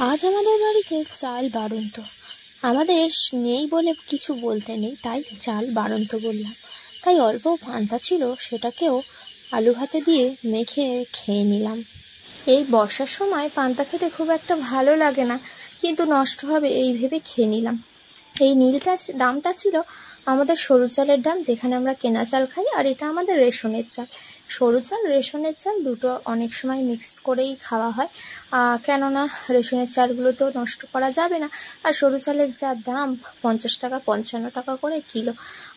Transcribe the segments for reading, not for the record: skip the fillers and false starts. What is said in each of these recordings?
আজ আমাদের বাড়িতে চাল বাড়ন্ত। আমাদের নেই বলে কিছু বলতে নেই, তাই চাল বাড়ন্ত বললাম। তাই অল্প পান্তা ছিল, সেটাকেও আলু ভাতে দিয়ে মেখে খেয়ে নিলাম। এই বর্ষার সময় পান্তা খেতে খুব একটা ভালো লাগে না, কিন্তু নষ্ট হবে এই ভেবে খেয়ে নিলাম। এই নীলটা ডামটা ছিল আমাদের সরু চালের ডাম, যেখানে আমরা কেনা চাল খাই, আর এটা আমাদের রেশনের চাল। সরু চাল রেশনের চাল দুটো অনেক সময় মিক্স করেই খাওয়া হয়, কেননা রেশনের চালগুলো তো নষ্ট করা যাবে না। আর সরু চালের যা দাম, 50 টাকা 55 টাকা করে কিলো।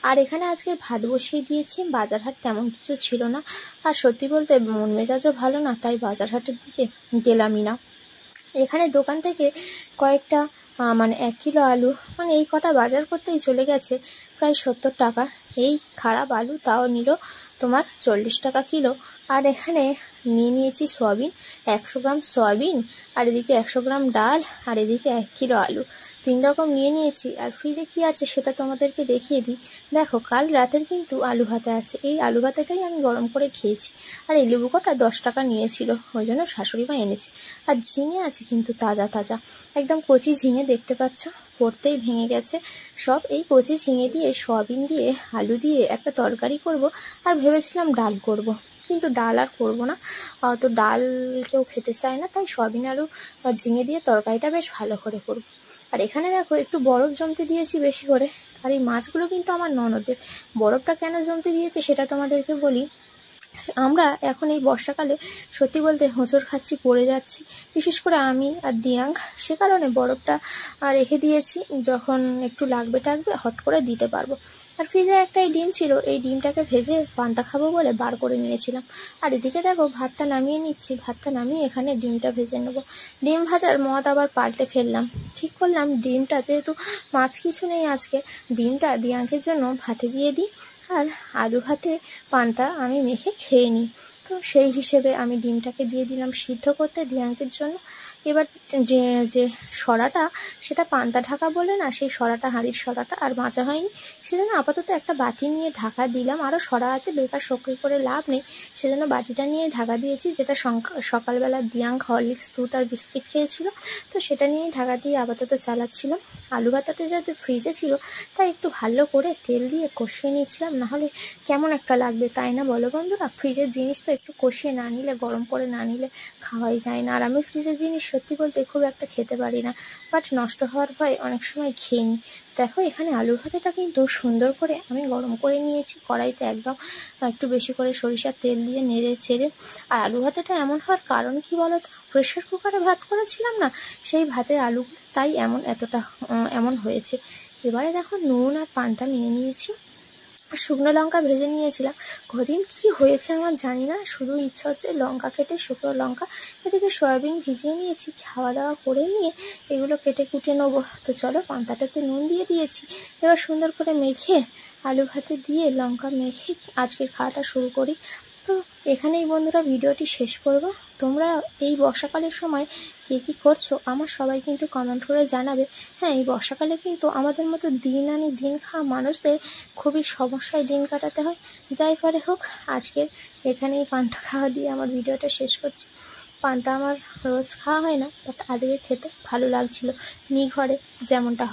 আর এখানে আজকে ভাত বসিয়ে দিয়েছি। বাজার হাট তেমন কিছু ছিল না, আর সত্যি বলতে মন মেজাজও ভালো না, তাই বাজার হাটের দিকে গেলামই না। এখানে দোকান থেকে কয়েকটা 1 কিলো আলু, এই কটা বাজার করতেই চলে গেছে প্রায় 70 টাকা। এই খারাপ আলু তাও নিল তোমার 40 টাকা কিলো। আর এখানে নিয়েছি সয়াবিন, 100 গ্রাম সয়াবিন, আর এদিকে 100 গ্রাম ডাল, আর এদিকে 1 কিলো আলু। 3 রকম নিয়েছি। আর ফ্রিজে কি আছে সেটা তোমাদেরকে দেখিয়ে দিই। দেখো, কাল রাতের কিন্তু আলু ভাতে আছে। এই আলু ভাতেটাই আমি গরম করে খেয়েছি। আর এই লেবু কটা 10 টাকা নিয়েছিল, ওই জন্য শাশুড়ি মা এনেছে। আর ঝিঙে আছে কিন্তু তাজা তাজা, একদম কচি ঝিঙে, দেখতে পাচ্ছ, পড়তেই ভেঙে গেছে সব। এই কচি ঝিঙে দিয়ে সয়াবিন দিয়ে আলু দিয়ে একটা তরকারি করব, আর ভেবেছিলাম ডাল করব, কিন্তু ডাল আর করবো না। তো ডাল কেউ খেতে চায় না, তাই সয়াবিন আলু ঝিঙে দিয়ে তরকারিটা বেশ ভালো করে করব। আর এখানে দেখো, একটু বরফ জমতে দিয়েছি বেশি করে। আর এই মাছগুলো কিন্তু আমার ননদের। বরফটা কেন জমতে দিয়েছে সেটা তোমাদেরকে বলি। আমরা এখন এই বর্ষাকালে সত্যি বলতে হোঁচট খাচ্ছি, পড়ে যাচ্ছি, বিশেষ করে আমি আর দিয়াঙ্ক। সে কারণে বরফটা রেখে দিয়েছি, যখন একটু লাগবে টাগবে হট করে দিতে পারবো। আর ফ্রিজে একটাই ডিম ছিল, এই ডিমটাকে ভেজে পান্তা খাবো বলে বার করে নিয়েছিলাম। আর এদিকে দেখো, ভাতটা নামিয়ে নিচ্ছি। ভাতটা নামিয়ে এখানে ডিমটা ভেজে নেবো। ডিম ভাজার মত আবার পাল্টে ফেললাম। ঠিক করলাম, ডিমটা যেহেতু মাছ কিছু নেই আজকে, ডিমটা দিয়াঙ্কের জন্য ভাতে দিয়ে দিই, আর আলু ভাতে পান্তা আমি মেখে খেয়ে নিই। তো সেই হিসেবে আমি ডিমটাকে দিয়ে দিলাম সিদ্ধ করতে দিয়াঙ্কের জন্য। এবার যে সরাটা, সেটা পান্তা ঢাকা বলে না, সেই সরাটা, হাঁড়ির সরাটা আর মাজা হয়নি, সেজন্য আপাতত একটা বাটি নিয়ে ঢাকা দিলাম। আরও সরা আছে, বেকার শক্তি করে লাভ নেই, সেজন্য বাটিটা নিয়ে ঢাকা দিয়েছি। যেটা সকালবেলা দিয়াঙ্ক হরলিক্স দুধ আর বিস্কিট খেয়েছিল, তো সেটা নিয়েই ঢাকা দিয়ে আপাতত চালাচ্ছিলাম। আলু ভাতাটা যেহেতু ফ্রিজে ছিল, তাই একটু ভালো করে তেল দিয়ে কষিয়ে নিচ্ছিলাম, নাহলে কেমন একটা লাগবে, তাই না বলো বন্ধুরা? ফ্রিজের জিনিস তো একটু কষিয়ে না নিলে, গরম করে না নিলে খাওয়াই যায় না। আর আমি ফ্রিজের জিনিস সত্যি বলতে খুব একটা খেতে পারি না, বাট নষ্ট হওয়ার ভয় অনেক সময় খেয়ে নিই। দেখো, এখানে আলু ভাতেটা কিন্তু সুন্দর করে আমি গরম করে নিয়েছি কড়াইতে, একদম একটু বেশি করে সরিষার তেল দিয়ে নেড়ে ছেড়ে। আর আলু ভাতেটা এমন হওয়ার কারণ কি বলো তো? প্রেশার কুকারে ভাত করেছিলাম না, সেই ভাতের আলু, তাই এমন হয়েছে। এবারে দেখো, নুন আর পান্তা নিয়ে নিয়েছি, শুকনো লঙ্কা ভেজে নিয়েছিলাম। কদিন কি হয়েছে আমার জানি না, শুধু ইচ্ছা হচ্ছে লঙ্কা খেতে, শুকনো লঙ্কা। এদিকে সয়াবিন ভিজিয়ে নিয়েছি, খাওয়া দাওয়া করে নিয়ে এগুলো কেটে কুটে নেবো। তো চলো, পান্তাটাতে নুন দিয়ে দিয়েছি, এবার সুন্দর করে মেখে আলু ভাতে দিয়ে লঙ্কা মেখে আজকের খাওয়াটা শুরু করি। তো এখানেই বন্ধুরা ভিডিওটি শেষ করব। তোমরা এই বর্ষাকালের সময় কে কী করছো আমার সবাই কিন্তু কমেন্ট করে জানাবে। হ্যাঁ, এই বর্ষাকালে কিন্তু আমাদের মতো দিন আনি দিন খাওয়া মানুষদের খুবই সমস্যায় দিন কাটাতে হয়। যাই পারে হোক, আজকের এখানেই পান্তা খাওয়া দিয়ে আমার ভিডিওটা শেষ করছি। পান্তা আমার রোজ খাওয়া হয় না, বাট আজকে খেতে ভালো লাগছিল, ঘরে যেমনটা হয়।